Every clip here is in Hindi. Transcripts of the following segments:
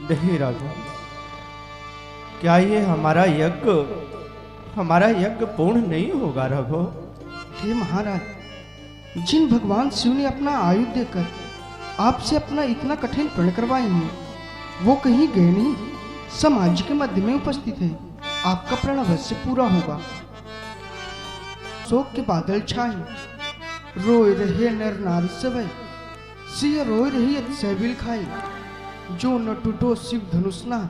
नहीं राघव, क्या ये हमारा यज्ञ पूर्ण नहीं होगा राघव? हे महाराज, जिन भगवान शिव ने अपना आयुध देकर आपसे अपना इतना कठिन प्रण करवाए हैं, वो कहीं गए नहीं, समाज के मध्य में उपस्थित है। आपका प्रण अवश्य पूरा होगा। शोक के बादल छाए, रोए रहे नर नारी सवै, सिय रोए रही अतिशय बिल खाए। जो न टूटो शिव धनुष ना,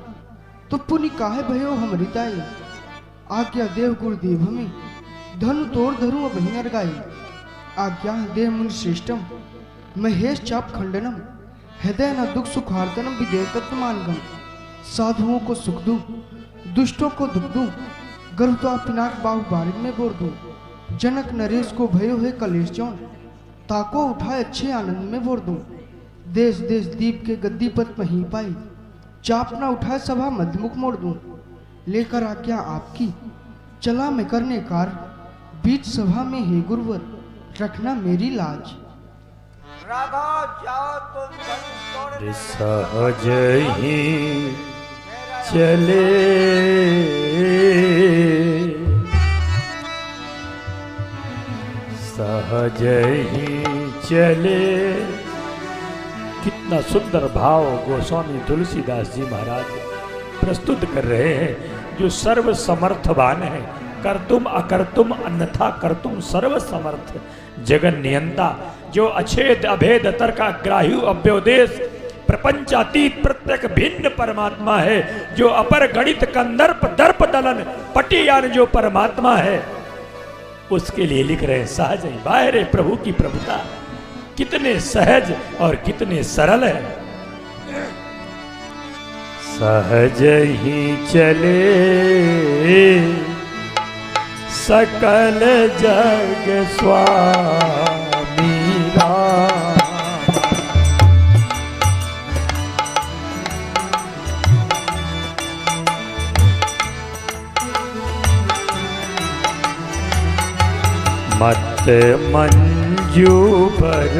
तो पुनि काहे भयो हमरि दाई। आज्ञा देव गुरुदेव हमें, धनु तोड़ धरू अब नर गाई। आज्ञा देव मुनि श्रेष्ठम, महेश चाप खंडनम। हृदय न दुख सुखार्तनम, विदेह तत्वमानगम। साधुओं को सुख दूं, दुष्टों को दुख दूं, गरुता पिनाक बाहु बारिद में बोर दूं। जनक नरेश को भयो है कलेश जौन, ताको उठाए अच्छे आनंद में बोर दूं। देश देश दीप के गद्दी पद मही पाई, चाप न उठाए सभा मध्यमुख मोड़ दूं। लेकर आज्ञा आपकी चला मैं करने कार, बीच सभा में हे गुरुवर रखना मेरी लाज। राघव जाओ तुम धनुष तोड़। सहज ही चले सहज ही चले। कितना सुंदर भाव गोस्वामी तुलसीदास जी महाराज प्रस्तुत कर रहे हैं। जो सर्व समर्थवान है, कर्तुम अकर्तुम अन्यथा कर्तुम सर्व समर्थ, जगन नियंता, जो अछेद अभेद तर्काग्राह्य अव्योदेश प्रपंचातीत प्रत्येक भिन्न परमात्मा है, जो अपर गणित कंदर्प दर्प दलन पटियान जो परमात्मा है, उसके लिए लिख रहे हैं सहज ही बाहर प्रभु की प्रभुता। कितने सहज और कितने सरल है। सहज ही चले सकल जग स्वामी राम। मत मंजू पर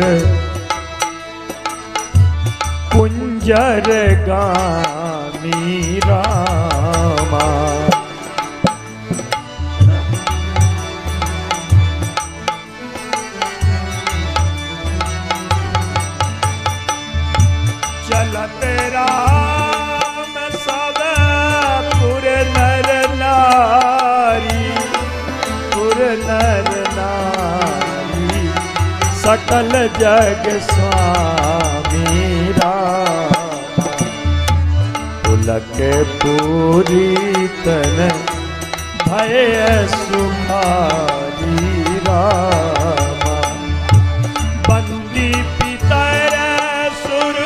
कुंजर गामी रामा। चलत राम सब पुर नर नारी, पुर नर नारी, सकल जग स्वामी राम। पुलक पूरी तन भय सुखारी रामा। बंदी पितर सुर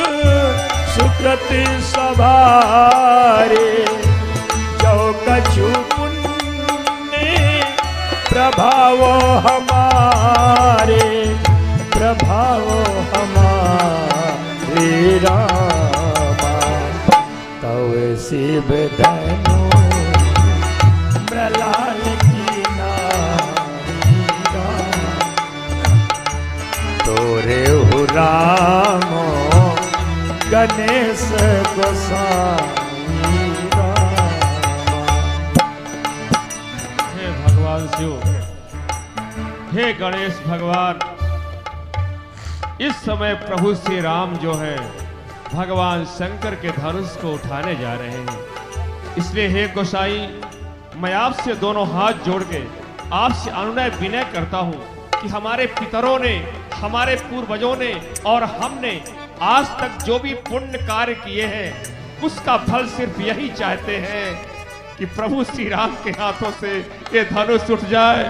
सुकृति सभारे, जो कछु पुण्य प्रभाव हमारे, प्रभाव हमारे रामा। तव शिव धनु मृलाल की नारी राम। तोरे हो रामो गणेश गोसाई रामा। हे भगवान शिव, हे गणेश भगवान, इस समय प्रभु श्री राम जो है भगवान शंकर के धनुष को उठाने जा रहे हैं। इसलिए हे गोसाई, मैं आपसे दोनों हाथ जोड़ के आपसे अनुनय विनय करता हूं कि हमारे पितरों ने, हमारे पूर्वजों ने और हमने आज तक जो भी पुण्य कार्य किए हैं, उसका फल सिर्फ यही चाहते हैं कि प्रभु श्री राम के हाथों से ये धनुष उठ जाए।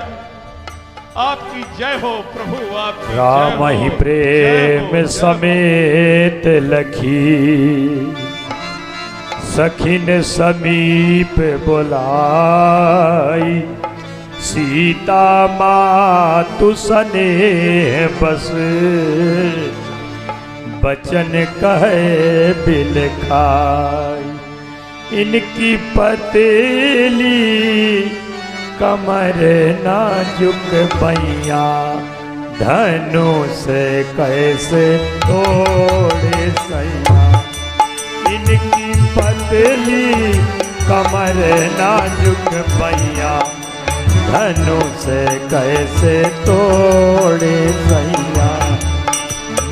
आपकी जय हो प्रभु, आपकी राम ही प्रेम समेत लखी, सखिन समीप बुलाई। सीता मातु स्नेह बस, बचन कहे बिल खाई। इनकी पतेली कमर नाजुक पैया, धनु से कैसे तोड़े सैया। इनकी पतली कमर नाजुक पैया धनु से कैसे तोड़े सैया।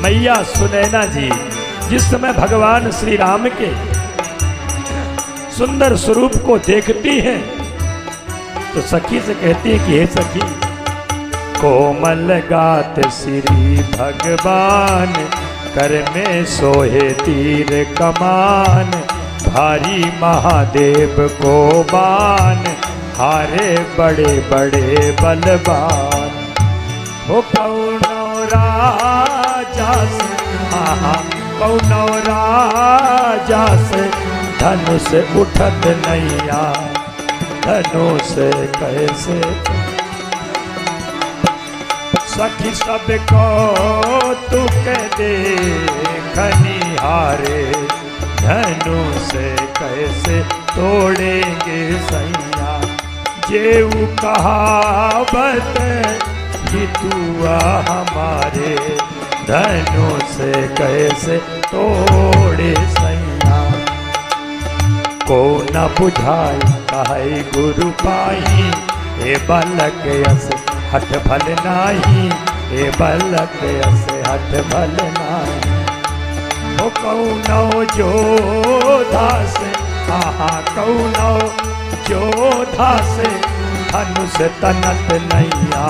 मैया सुनैना जी जिस समय भगवान श्री राम के सुंदर स्वरूप को देखती हैं तो सखी से कहती है कि हे सखी, कोमल गात श्री भगवान कर में सोहे तीर कमान, भारी महादेव को बान हारे बड़े बड़े बलवान। हो कौनो राजा से कौनो राजा से धनुष उठत नैया, धनुष कैसे सखी सबको तू कह दे खनिहारे, धनुष कैसे तोड़ेंगे सैया। जेऊ कहावत कि तू हमारे, धनुष कैसे तोड़े सैया। को न बुझाई कहे गुरु पाई, ए बालक यस हठ भल नाही, ए बालक यस हठ भल नाही। ओ कौनो जोधा से कौनो जोधा से धनुष तनत नैया,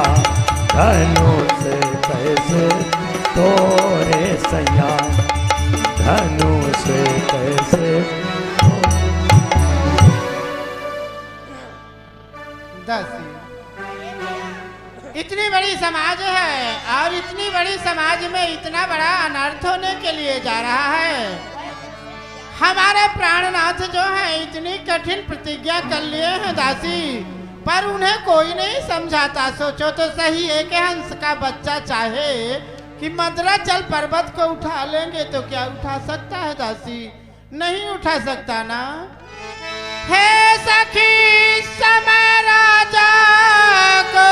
धनुष कैसे तोरे सैया, धनुष कैसे। दासी, इतनी बड़ी समाज है और इतनी बड़ी समाज में इतना बड़ा अनर्थ होने के लिए जा रहा है। हमारे प्राणनाथ जो है इतनी कठिन प्रतिज्ञा कर लिए हैं दासी, पर उन्हें कोई नहीं समझाता। सोचो तो सही, एक हंस का बच्चा चाहे कि मद्राचल पर्वत को उठा लेंगे तो क्या उठा सकता है दासी? नहीं उठा सकता ना। हे सखी समय राजा को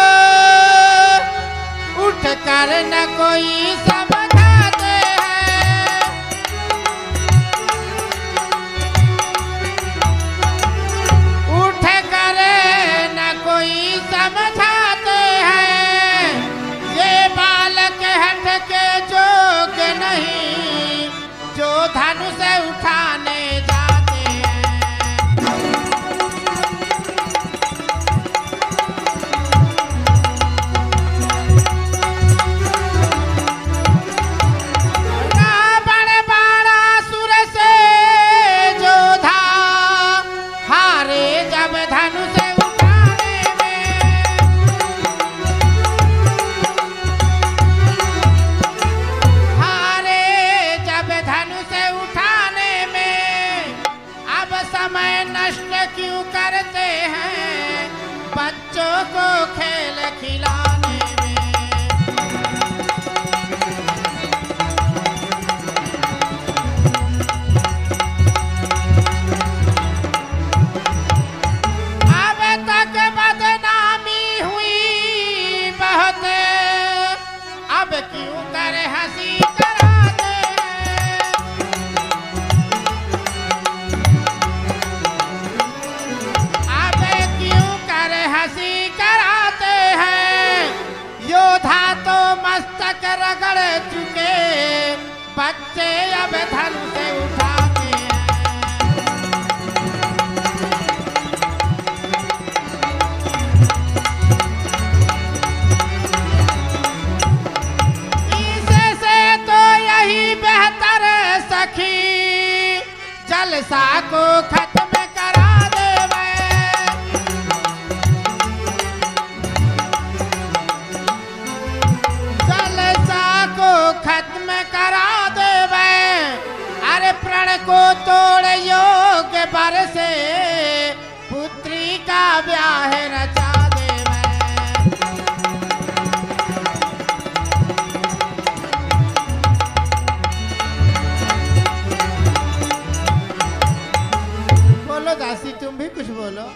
उठ कर न कोई समझाते हैं, उठ कर न कोई समझाते हैं। ये बालक हट के जोग नहीं जो धनुष उठाने जाते हैं। रावण बाणासुर से जोधा हारे जब धनुष उठाने में, हारे जब धनुष उठाने में। अब समय नष्ट क्यों करते हैं बच्चों को खेल खिलाने में। अब तक बदनामी हुई बहुत, अब क्यों कर हंसी कराते हैं। अब क्यों कर हंसी कराते हैं। योद्धा तो मस्तक रगड़ चुके, बच्चे अब धनुष उठाते हैं। इससे तो यही बेहतर सखी जलसा को खत्म करा देवे। जलसा को खत्म करा देवे। अरे प्रण को तोड़ योग बर से पुत्री का ब्याह रचा देवे। बोलो दासी, तुम भी कुछ बोलो।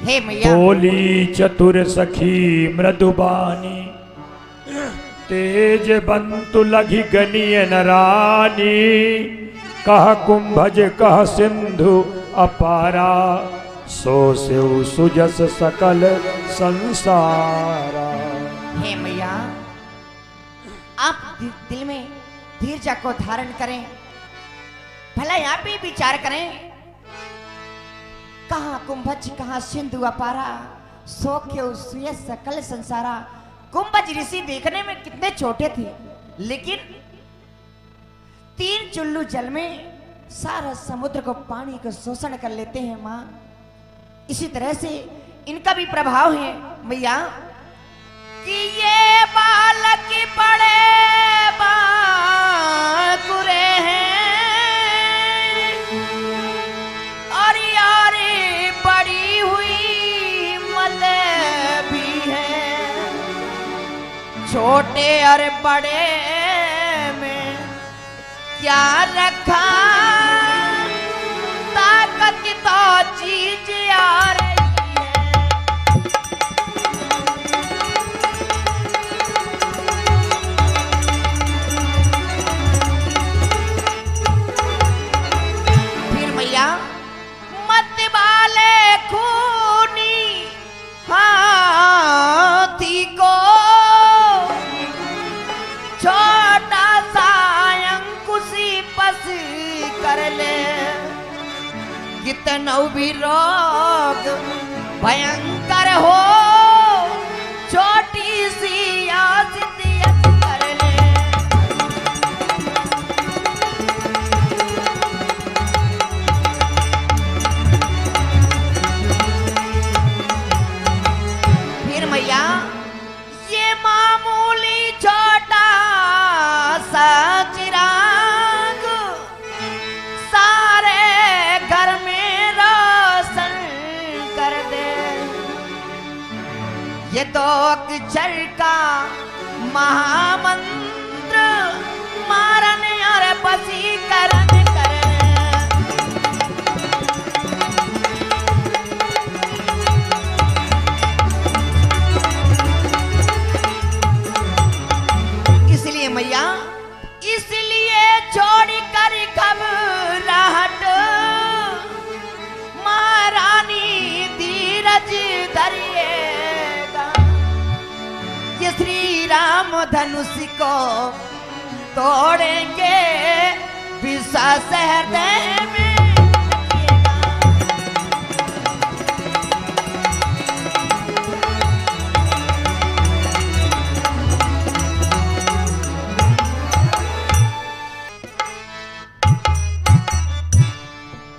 हे मैया। बोली चतुर सखी मृदुबानी, तेज बंतु लघि गनिय नरानी। कह कुंभज कह सिंधु अपारा, सो शिव सुजस सकल संसारा। हे मैया, आप दिल में धीरज को धारण करें, भला यहाँ पे विचार करें। कहाँ कुंभज कहाँ सिंधु अपारा, सौख्य सुय सकल संसारा। कुंभज ऋषि देखने में कितने छोटे थे, लेकिन 3 चुल्लू जल में सारा समुद्र को पानी को शोषण कर लेते हैं माँ। इसी तरह से इनका भी प्रभाव है मैया कि ये बालक बड़े बाकुरे हैं और यारी बड़ी हुई मत भी है। छोटे और बड़े में क्या रखा, ताकत तो चीज आ रही है। फिर मैया मत वाले खूनी हाथी को छोटा सा अंकुशी पस कर ले। कितना भी रोग भयंकर हो, छोटी सी आसियत कर ले। फिर मैया ये मामूली छोटा सा चिराग सारे घर में रोशन कर दे। ये तो अक्षर का महामंत्र मारन और वशीकरण करे। इसलिए मैया, इसलिए छोड़ कर घबराहट महारानी धीरज धरिएगा। ये श्री राम धनुष को तोड़ेंगे, विश्वास हृदय में रखिएगा।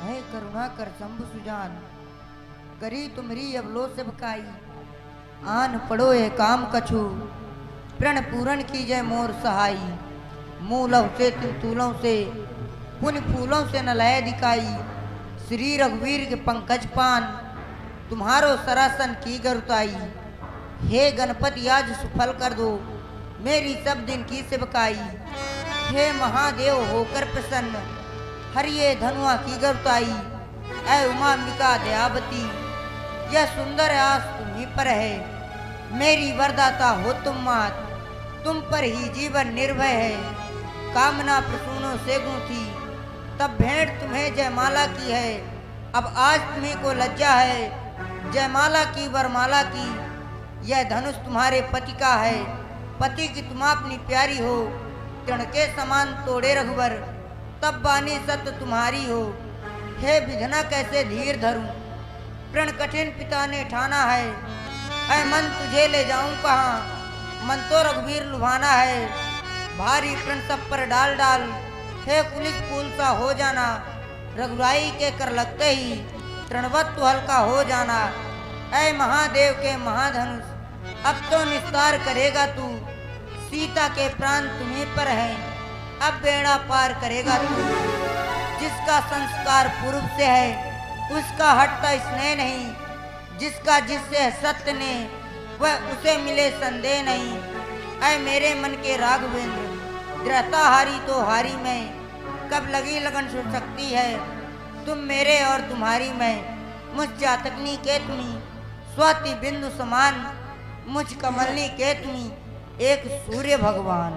है करुणा कर शंभु सुजान, करी तुम्हारी अवलो से बकाई। आन पड़ो ये काम कछु, प्रण पूरण की जय मोर सहाई। मूलव से तुलतूलों से पुन फूलों से न लय दिखाई। श्री रघुवीर के पंकज पान, तुम्हारो सरासन की गरुताई। हे गणपति आज सुफल कर दो, मेरी सब दिन की सेवकाई। हे महादेव होकर प्रसन्न, हरिये धनुआ की गरुताई। ऐ उमांबिका दयावती, यह सुंदर आस तुम्हीं पर है। मेरी वरदाता हो तुम मात, तुम पर ही जीवन निर्भय है। कामना प्रसूनों से गूंथी, तब भेंट तुम्हें जयमाला की है। अब आज तुम्हीं को लज्जा है जयमाला की वरमाला की। यह धनुष तुम्हारे पति का है, पति की तुम अपनी प्यारी हो। तृण के समान तोड़े रघुवर, तब बानी सत्य तुम्हारी हो। हे विधना कैसे धीर धरूं, प्रण कठिन पिता ने ठाना है। ऐ मन तुझे ले जाऊं कहाँ, मन तो रघुवीर लुभाना है। भारी प्रण सब पर डाल डाल, हे पुलिस फूल सा हो जाना। रघुराई के कर लगते ही तृणवत हल्का हो जाना। ऐ महादेव के महाधनुष, अब तो निस्तार करेगा तू। सीता के प्राण तुम्हीं पर हैं, अब बेड़ा पार करेगा तू। जिसका संस्कार पूर्व से है, उसका हटता स्नेह नहीं। जिसका जिससे सत्य ने, वह उसे मिले संदेह नहीं। ऐ मेरे मन के राघवेंद्र, दृढ़ता हारी तो हारी मैं। कब लगी लगन सुन सकती है, तुम मेरे और तुम्हारी मैं। मुझ चातकनी के तुम्ही, स्वाति बिंदु समान। मुझ कमलनी के तुम्ही, एक सूर्य भगवान।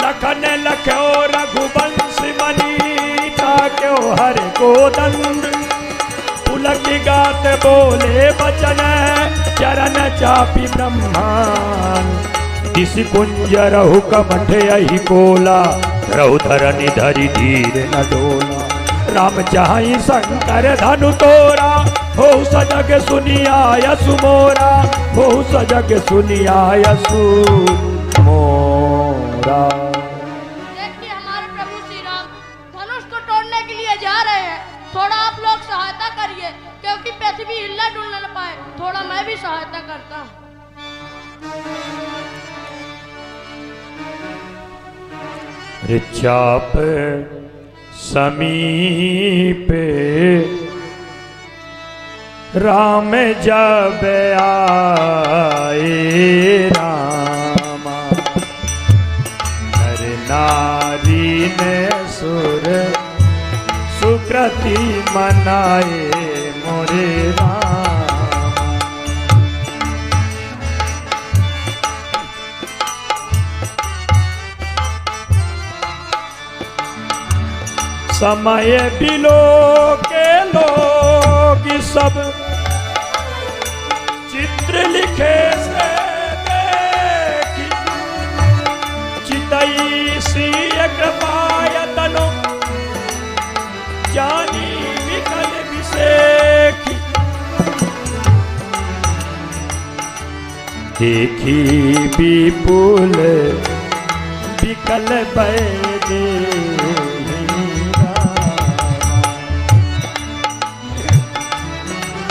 लखन लख्यो रघुवंश मनी ताक्यो हर को दंड पुलक गात बोले बचन चरण चापी ब्रह्मान दिस कुंज रहु कमठ यही कोला रहु धरनि धरि धीर न डोला राम चाहि शंकर धनु तोरा हो सजग सुनिया यसु मोरा हो सजग सुनिया यसु मोरा। देखिए हमारे प्रभु श्री राम धनुष को तोड़ने के लिए जा रहे हैं, थोड़ा आप लोग सहायता करिए क्योंकि पृथ्वी हिलना डुलना न पाए, थोड़ा मैं भी सहायता करता हूँ। चाप समीप राम जब आए रामा नर नारी ने सुर सुकृति मनाए मोरे राम। समय बिलो के लोग सब चित्र लिखे से देखी चितई सी कृपायतनो जानी विकल विसेखी देखी विपुल विकल बैदे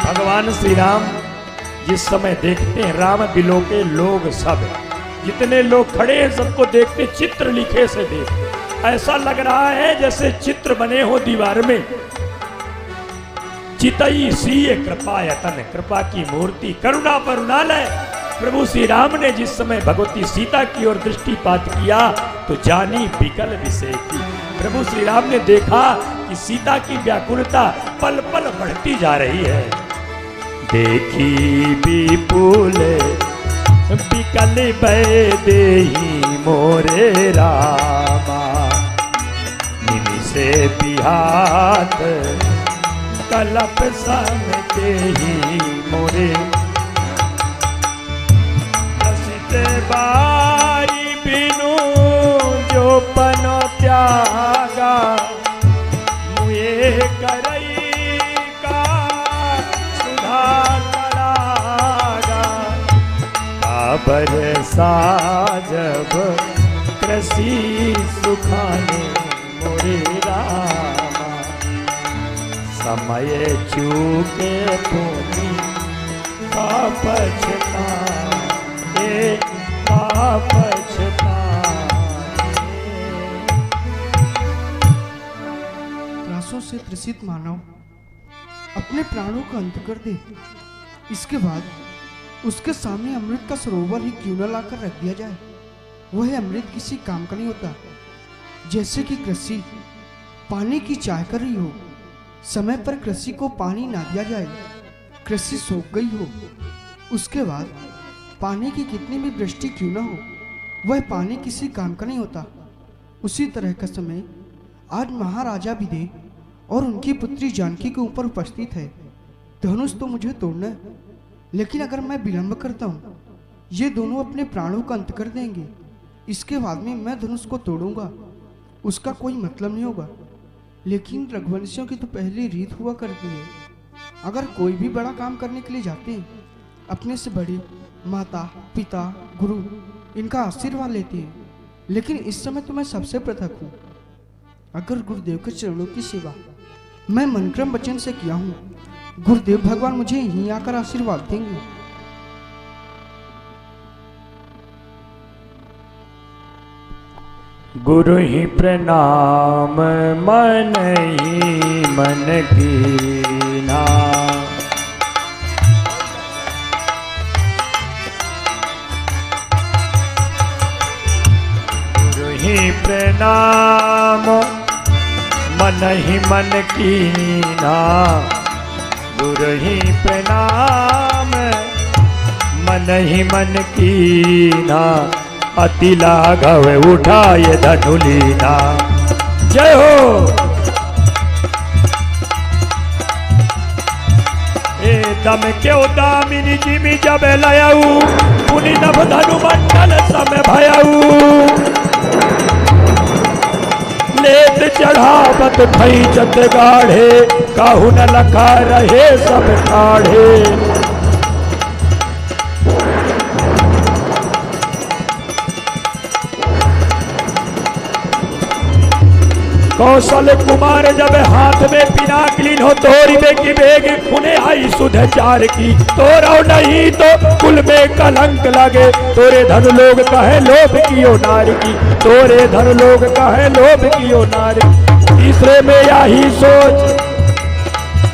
भगवान श्री राम जिस समय देखते हैं राम बिलो के लोग सब जितने लोग खड़े हैं सबको देखते चित्र लिखे से देखते ऐसा लग रहा है जैसे चित्र बने हो दीवार में। चितई सी कृपायतन कृपा की मूर्ति करुणा करुणालय प्रभु श्री राम ने जिस समय भगवती सीता की ओर दृष्टिपात किया तो जानी विकल विषय की प्रभु श्री राम ने देखा कि सीता की व्याकुलता पल पल बढ़ती जा रही है। देखी विपुल विकल बैदेही मोरे रामा निमिषे बिहात कलप समतेही मोरे रसित बाई बिनु जो पनो त्यागा मुए करई बरसा जब कृषि सुखाने मोरे रामा समय चूके पुनि पछता त्रासों से त्रसित मानव अपने प्राणों का अंत कर दे, इसके बाद उसके सामने अमृत का सरोवर ही क्यों न लाकर रख दिया जाए। वह अमृत किसी काम का नहीं होता। जैसे कि कृषि पानी की चाह कर रही हो, समय पर कृषि को पानी ना दिया जाए, कृषि सूख गई हो, उसके बाद पानी की कितनी भी वृष्टि क्यों न हो, वह पानी किसी काम का नहीं होता। उसी तरह का समय आज महाराजा विदेह और उनकी पुत्री जानकी के ऊपर उपस्थित है। धनुष तो मुझे तोड़ना है, लेकिन अगर मैं विलंब करता हूँ ये दोनों अपने प्राणों का अंत कर देंगे। इसके बाद में मैं धनुष को तोड़ूंगा, उसका कोई मतलब नहीं होगा। लेकिन रघुवंशियों की तो पहली रीत हुआ करती है, अगर कोई भी बड़ा काम करने के लिए जाते हैं अपने से बड़े माता पिता गुरु इनका आशीर्वाद लेते हैं। लेकिन इस समय तो मैं सबसे पृथक हूँ। अगर गुरुदेव के चरणों की सेवा मैं मनक्रम वचन से किया हूँ, गुरुदेव भगवान मुझे यहीं आकर आशीर्वाद देंगे। गुरु ही प्रणाम मन ही मन कीना, गुरु ही प्रणाम मन ही मन कीना, गुरु ही प्रणाम मन ही मन कीना, अति लाघव उठाए धनुलीना। जय हो। ए दम क्यों दामिनी जिमी जब लयऊ पुनि नभ धनु मंडल सम भयऊ। लेत चढ़ावत भई चत गाढ़े काहू न लखा रहे सब ठाढ़े। कौशल कुमार जब हाथ में पिनाकलीन हो तोरी में की बेग उन्हें आई सुध चार की। तोरा नहीं तो कुल में कलंक लगे तोरे धन लोग कहे लोभ कियो नार की। तोरे धन लोग कहे लोभ कियो नार की। तीसरे में यही सोच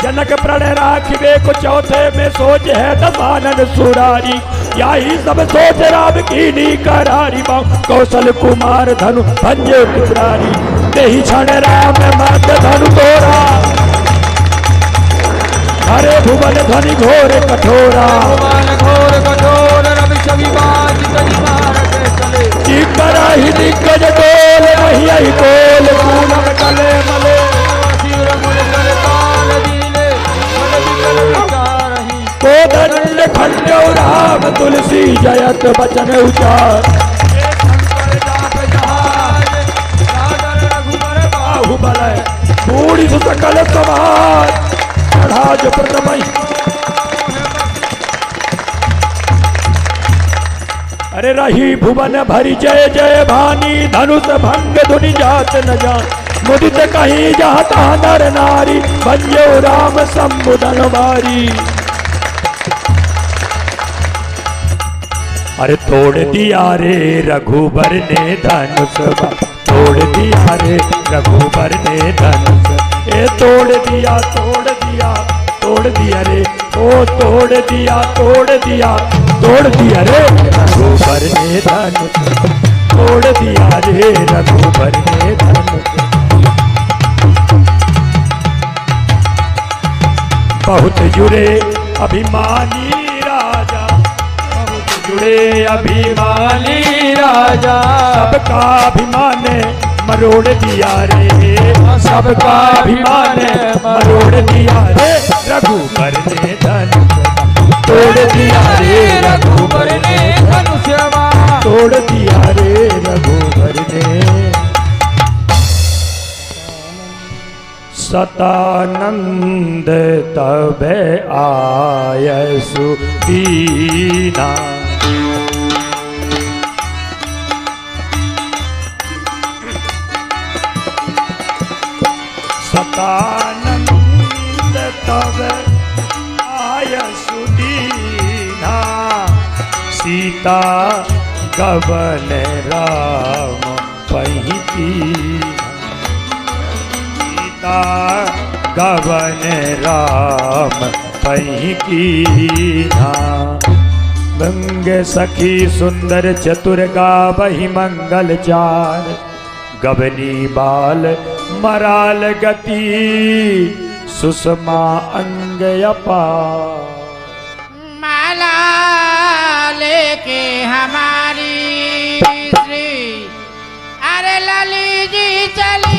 जनक प्रण राखिबे को। चौथे में सोच है दशानन सुरारी। यही सब सोच राम की नी करारी। कौशल कुमार धनु भंजे पुत्रारी। देहि क्षण राम मत धनु तोरा। हरे भुवन ध्वनि घोर कठोरा। ही दिग्गज डोल नहीं कोल पूनम कले मले। कोदंड खंड राम तुलसी जयत बचन उचार। बाहुबल बूढ़ी सकल समाज चढ़ाज प्रथमई। अरे रही भुवन भरी जय जय भानी। धनुष भंग धुनि जात न जान। मुदित कहीं जहाँ तहाँ नर नारी। भंजो राम संबुधन बारी। अरे तोड़ दिया रे रघुबर ने धनुष। तोड़ दिया रे रघुबर ने धनुष। ए तोड़ दिया तोड़ दिया तोड़ दिया रे। ओ तोड़ दिया तोड़ दिया तोड़ दिया रे रघुबर ने धनुष। तोड़ दिया रे रघुबर ने धनुष। बहुत जुड़े अभिमानी राजा। बहुत जुड़े अभिमानी राजा। सबका अभिमान मरोड़ दिया रे। सबका अभिमान मरोड़ दिया रे रघुबर ने धनुष। तोड़ दिया रे रघुबर ने धनुष। तोड़ दिया रे रघुबर ने। सतानंद तब आयसु दीना। सतानंद तब आयसु दीना। सीता गवन राम पहिती। गवन राम पही कीन्हा। गंग सखी सुंदर चतुर गावहि मंगल चार। गबनी बाल मराल गति सुषमा अंग अपार। माला लेके हमारी श्री अरे लली जी चली।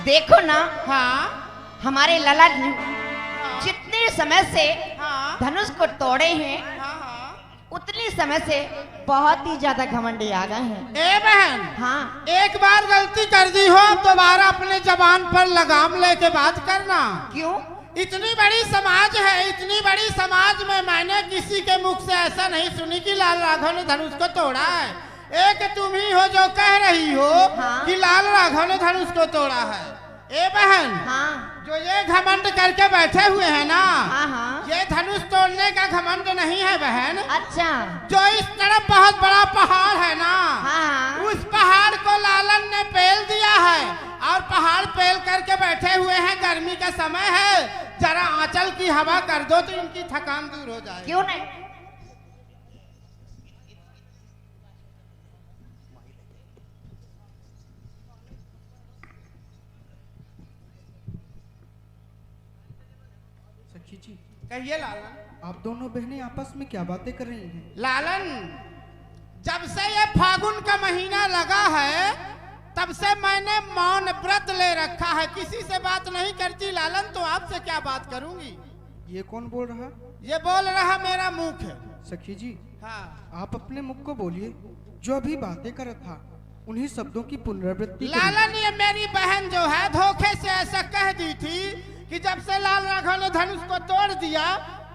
देखो ना, हाँ हमारे लला ने जितने समय से हाँ धनुष को तोड़े हैं, हाँ हाँ। उतने समय से बहुत ही ज्यादा घमंडी आ गए हैं। ए बहन, हाँ, एक बार गलती कर दी हो, अब दोबारा अपने जबान पर लगाम लेके बात करना। क्यों? इतनी बड़ी समाज है, इतनी बड़ी समाज में मैंने किसी के मुख से ऐसा नहीं सुनी कि लाल राघव ने धनुष को तोड़ा है। एक तुम ही हो जो कह रही हो हाँ? कि लाल राघव ने धनुष को तोड़ा है। ए बहन, हाँ, जो ये घमंड करके बैठे हुए हैं ना, हाँ, हाँ। ये धनुष तोड़ने का घमंड नहीं है बहन। अच्छा, जो इस तरफ बहुत बड़ा पहाड़ है ना, हाँ, उस पहाड़ को लालन ने पेल दिया है और पहाड़ पेल करके बैठे हुए हैं। गर्मी का समय है, जरा आंचल की हवा कर दो तो इनकी थकान दूर हो जाए। क्यों नहीं? सखी जी, कहिए लालन। आप दोनों बहनें आपस में क्या बातें कर रही हैं? लालन, जब से ये फागुन का महीना लगा है तब से मैंने मौन व्रत ले रखा है, किसी से बात नहीं करती लालन, तो आपसे क्या बात करूंगी। ये कौन बोल रहा? ये बोल रहा मेरा मुख है। सखी जी, हाँ आप अपने मुख को बोलिए। जो अभी बातें कर रहा था उन्हीं शब्दों की पुनरावृत्ति करिए। लालन, ये मेरी बहन जो है धोखे से ऐसा कह दी थी कि जब से लाल राघव ने धनुष को तोड़ दिया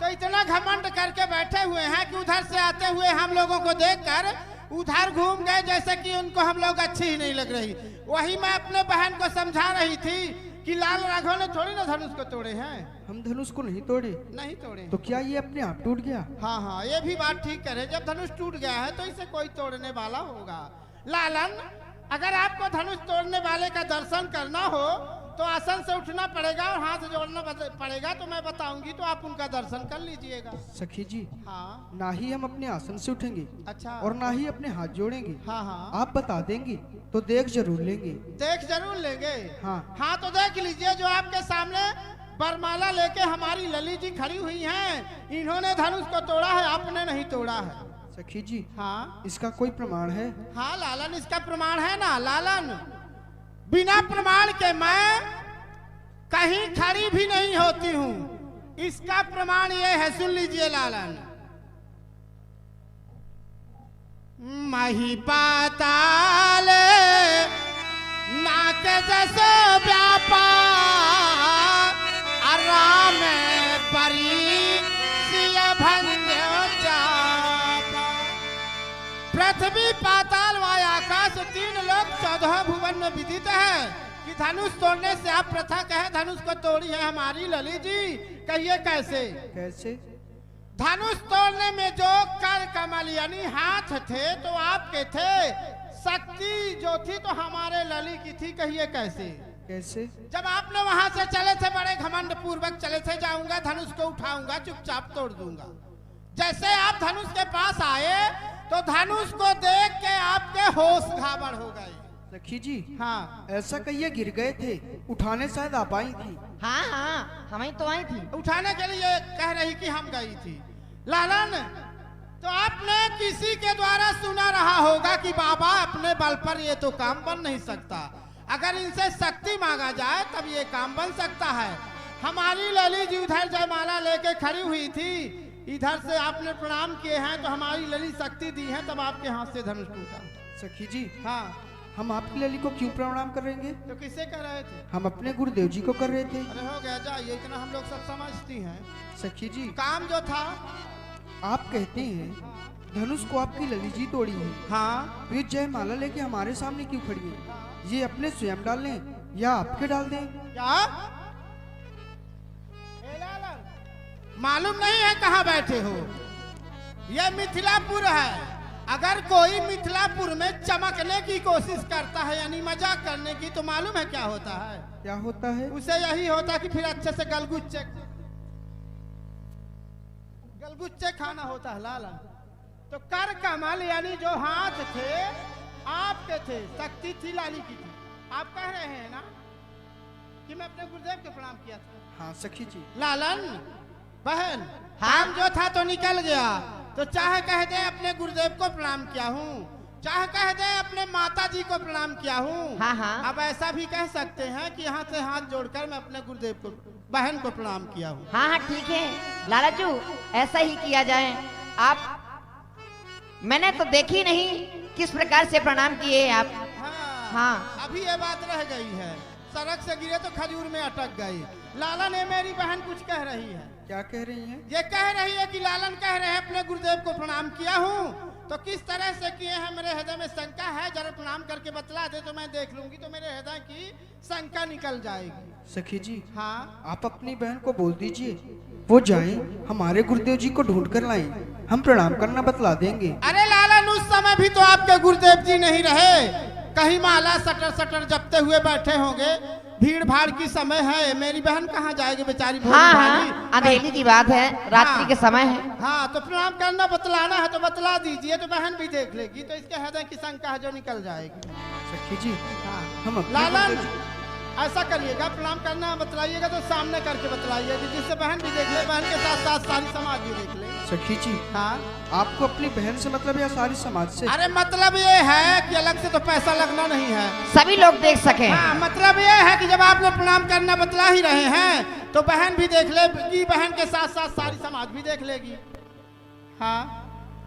तो इतना घमंड करके बैठे हुए हैं कि उधर से आते हुए हम लोगों को देखकर उधर घूम गए, जैसे कि उनको हम लोग अच्छी ही नहीं लग रही। वही मैं अपने बहन को समझा रही थी कि लाल राघव ने थोड़ी ना धनुष को तोड़े हैं। हम धनुष को नहीं तोड़े। नहीं तोड़े तो क्या ये अपने आप टूट गया? हाँ हाँ, ये भी बात ठीक करे। जब धनुष टूट गया है तो इसे कोई तोड़ने वाला होगा। लालन, अगर आपको धनुष तोड़ने वाले का दर्शन करना हो तो आसन से उठना पड़ेगा और हाथ जोड़ना पड़ेगा, तो मैं बताऊंगी तो आप उनका दर्शन कर लीजिएगा। सखी जी, हाँ ना ही हम अपने आसन से उठेंगे अच्छा, और ना ही अपने हाथ जोड़ेंगे। हाँ हाँ, आप बता देंगे तो देख जरूर लेंगे। देख जरूर लेंगे। हाँ हाँ, तो देख लीजिए, जो आपके सामने बरमाला लेके हमारी लली जी खड़ी हुई हैं, इन्होंने धनुष को तोड़ा है, आपने नहीं तोड़ा है। सखी जी, हाँ इसका कोई प्रमाण है? हाँ लालन, इसका प्रमाण है ना लालन। बिना प्रमाण के मैं कहीं खड़ी भी नहीं होती हूँ। इसका प्रमाण ये है, सुन लीजिए लालन। मही पाताल नाक जसो व्यापा आराम परी सिय भंजो चापा। पृथ्वी, पाताल व आकाश, तीन लोक 14 भुवन में विदित है कि धनुष तोड़ने से आप प्रथा कहे धनुष को तोड़ी है हमारी लली जी। कहिए कैसे? कैसे? धनुष तोड़ने में जो कर कमल यानी हाथ थे तो आपके थे, शक्ति जो थी तो हमारे लली की थी। कहिए कैसे? कैसे? जब आपने वहां से चले थे, बड़े घमंड पूर्वक चले थे, जाऊंगा धनुष को उठाऊंगा, चुपचाप तोड़ दूंगा। जैसे आप धनुष के पास आए तो धनुष को देख के आपके होश घाबड़ हो गए। सखी जी, हाँ, ऐसा कहिए गिर गए थे, उठाने शायद आप आई थी। हाँ हाँ, हमें तो आई थी। उठाने के लिए कह रही कि हम गई थी। लालन, तो आपने किसी के द्वारा सुना रहा होगा कि बाबा अपने बल पर ये तो काम बन नहीं सकता, अगर इनसे शक्ति मांगा जाए तब ये काम बन सकता है। हमारी लली जी उधर जयमाला लेके खड़ी हुई थी, इधर से आपने प्रणाम किए हैं तो हमारी लली शक्ति दी है, तब आपके हाथ से धनुष टूटा। सखी जी, हाँ, हम आपकी लली को क्यों प्रणाम कर रहे हैं? तो किससे कर रहे थे? हम अपने गुरुदेव जी को कर रहे थे। अरे हो गया, जाइए, इतना हम लोग सब समझती हैं। सखी जी, काम जो था, आप कहते हैं धनुष को आपकी लली जी तोड़ी है, हाँ, फिर जयमाला लेके हमारे सामने क्यों खड़ी है? ये अपने स्वयं डाल लें या आपके डाल दें? क्या? मालूम नहीं है कहाँ बैठे हो? यह मिथिलापुर है। अगर कोई मिथिलापुर में चमकने की कोशिश करता है यानी मजाक करने की, तो मालूम है क्या होता है? क्या होता है? उसे यही होता कि फिर अच्छे से गलगुच्चे खाना होता है लाला। तो कर कमल यानी जो हाथ थे आपके थे, शक्ति थी लाली की थी। आप कह रहे हैं ना कि मैं अपने गुरुदेव को प्रणाम किया था? हाँ सखी जी। लालन बहन, काम जो था तो निकल गया, तो चाहे कह दे अपने गुरुदेव को प्रणाम किया हूँ, चाहे कह दे अपने माता जी को प्रणाम किया हूँ। हाँ, हाँ। अब ऐसा भी कह सकते हैं कि यहाँ से हाथ जोड़कर मैं अपने गुरुदेव को, बहन को प्रणाम किया हूँ। हाँ हाँ ठीक है लालाजू, ऐसा ही किया जाए। आप, मैंने तो देखी नहीं किस प्रकार से प्रणाम किए आप। हाँ। अभी ये बात रह गई है, सड़क से गिरे तो खजूर में अटक गई। लालन ने मेरी बहन कुछ कह रही है। क्या कह रही हैं? ये कह रही है कि लालन कह रहे हैं अपने गुरुदेव को प्रणाम किया हूँ, तो किस तरह से किए हैं मेरे हृदय में शंका है, जरा प्रणाम करके बतला दे तो मैं देख लूंगी, तो मेरे हृदय की शंका निकल जाएगी। सखी जी, हाँ, आप अपनी बहन को बोल दीजिए, वो जाएं हमारे गुरुदेव जी को ढूंढ कर लाएं, हम प्रणाम करना बतला देंगे। अरे लालन, उस समय भी तो आपके गुरुदेव जी नहीं रहे, कहीं माला सटर सटर जपते हुए बैठे होंगे। भीड़ भाड़ की समय है, मेरी बहन कहाँ जाएगी बेचारी। हाँ हाँ, अंधेरी की बात है, रात्रि हाँ, के समय है। हाँ, तो प्रणाम करना बतलाना है तो बतला दीजिए, तो बहन भी देख लेगी, तो इसके हृदय की शंका है जो निकल जाएगी। सखी जी, हाँ, हम अपने लालन गुरुदेव जी- ऐसा करिएगा, प्रणाम करना बतलाइएगा तो सामने करके बतलाइएगा, जिससे बहन भी देख ले, बहन के साथ साथ सारी समाज भी देख ले। सखी जी, हाँ, आपको अपनी बहन से मतलब या सारी समाज से? अरे मतलब ये है कि अलग से तो पैसा लगना नहीं है। सभी लोग देख सके। हाँ, मतलब ये है कि जब आप लोग प्रणाम करना बतला ही रहे हैं तो बहन भी देख लेगी, बहन के साथ साथ सारी समाज भी देख लेगी। हाँ,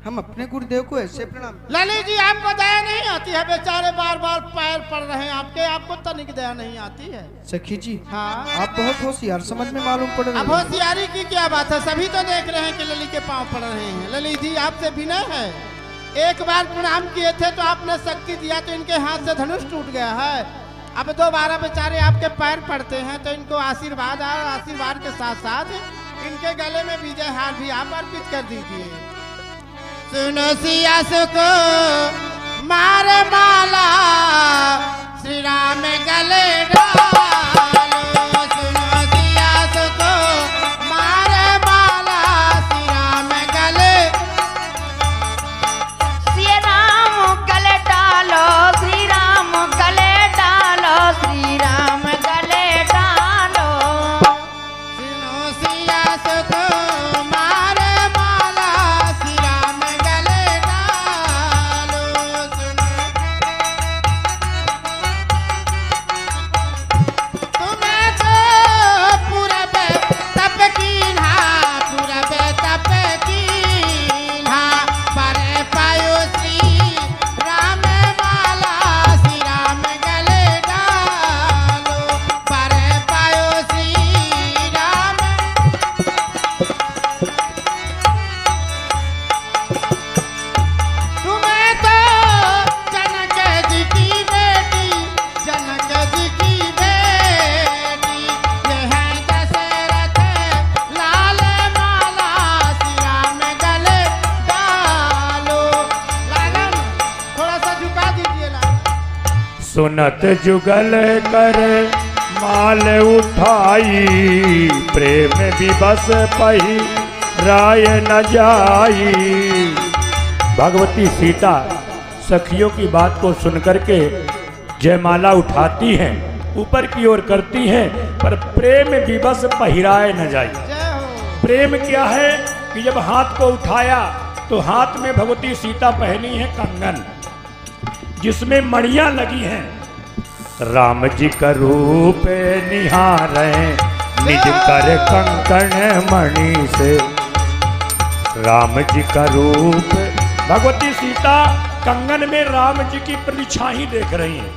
हम अपने गुरुदेव को ऐसे प्रणाम। ललित जी, आपको दया नहीं आती है, बेचारे बार बार पैर पड़ रहे हैं आपके, आपको तनिक दया नहीं आती है। सखी जी, हाँ, आप बहुत होशियार समझ में मालूम पड़ रहे अब हैं। होशियारी की क्या बात है, सभी तो देख रहे हैं कि ललित के पांव पड़ रहे हैं। ललित जी, आपसे विनय है, एक बार प्रणाम किए थे तो आपने शक्ति दिया तो इनके हाथ से धनुष टूट गया है। अब दोबारा बेचारे आपके पैर पड़ते हैं तो इनको आशीर्वाद, और आशीर्वाद के साथ साथ इनके गले में विजय हार भी आप अर्पित कर दीजिए। सुनो सियास को मार माला, श्री राम गले डालो। सुनो सियास को मार माला, श्री राम गले। श्री राम गले डालो, श्री राम गले डालो, श्री राम गले डालो। सुनो सियास को मार माला, श्री राम गले डालो। सुनो तुम्हें तो पूरब तप कीन्हा, पूरब तप कीन्हा, पर पायो श्री राम माला, श्री राम गले डालो। पर पायो श्री राम। तुम्हें तो जनक जी की बेटी, जनक जी की बेटी, ये है दशरथ लाल माला, श्री राम गले डालो। लालन, थोड़ा सा झुका दीजिए लालन। सुनत जुगल कर माल उठाई, प्रेम विवश पही राय न जाई। भगवती सीता सखियों की बात को सुनकर के जयमाला उठाती हैं, ऊपर की ओर करती हैं, पर प्रेम विवश पहिराए न जाई। जय हो। प्रेम क्या है कि जब हाथ को उठाया तो हाथ में भगवती सीता पहनी है कंगन, जिसमें मणियां लगी हैं। राम जी का रूप निहारे निज कर कंकण मणि से। राम जी का रूप, भगवती सीता कंगन में राम जी की परछाई देख रही हैं।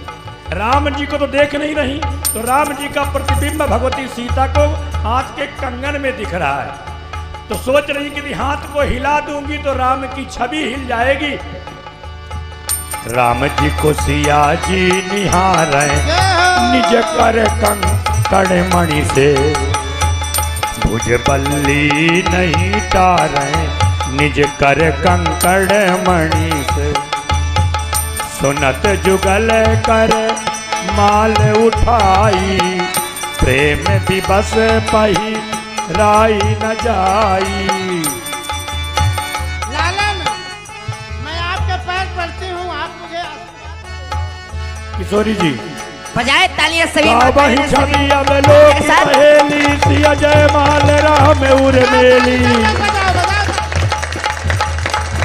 राम जी को तो देख नहीं रही, तो राम जी का प्रतिबिंब भगवती सीता को हाथ के कंगन में दिख रहा है। तो सोच रही कि हाथ को हिला दूंगी तो राम की छवि हिल जाएगी। राम जी को सिया जी निहारे निज कर कंकण मणि से। भुज बल्ली नहीं तारे निज कर कंकण मणि से। सुनत जुगल कर माल उठाई, प्रेम दिवस पही राई न जाई। लालन, मैं आपके पैर पड़ती हूँ, आप मुझे किशोरी जी बजाए तालियां सभी वही माताएं ने, छवि सभी अब के लोग साथ। सहेली सिया जय माल राम उर मेली। बजाओ बजाओ।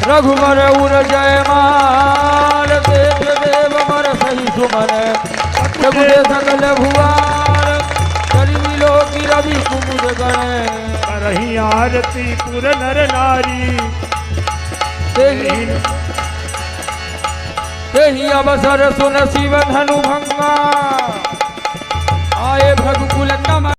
रघुवर उर जय माल पूजे सकल भुआर करी लोक रवि कुमुद गण करही आरती पुर नर नारी तेहि अवसर सुन शिव धनु भंगा आए भगकुल कमल